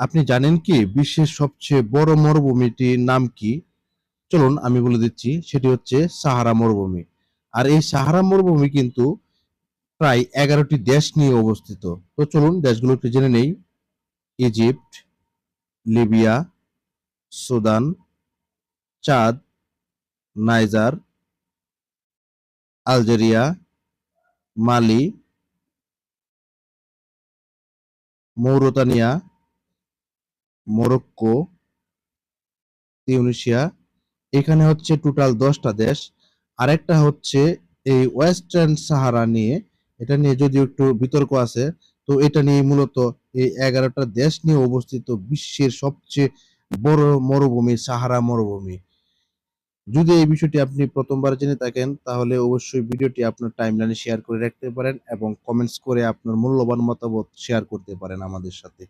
আপনি জানেন কি বিশ্বের সবচেয়ে বড় মরুভূমিটির নাম কি? চলুন আমি বলে দিচ্ছি, সেটি হচ্ছে সাহারা মরুভূমি। আর এই সাহারা মরুভূমি কিন্তু প্রায় 11টি দেশ নিয়ে অবস্থিত। তো চলুন দেশগুলো একটু জেনে নেই। ইজিপ্ট, লিবিয়া, সুদান, চাদ, নাইজার, আলজেরিয়া, মালি, মৌরতানিয়া, মরক্কো, তিউনিসিয়া। এখানে হচ্ছে টোটাল 10টা দেশ। আরেকটা হচ্ছে এই ওয়েস্টার্ন সাহারা নিয়ে, এটা নিয়ে যদিও একটু বিতর্ক আছে। তো এটা নিয়ে মূলত এই 11টা দেশ নিয়ে অবস্থিত বিশ্বের সবচেয়ে বড় মরুভূমি সাহারা মরুভূমি। যদি এই বিষয়টি আপনি প্রথমবার জেনে থাকেন তাহলে অবশ্যই ভিডিওটি আপনার টাইমলাইনে শেয়ার করে রাখতে পারেন এবং কমেন্টস করে আপনার মূল্যবান মতামত শেয়ার করতে পারেন আমাদের সাথে।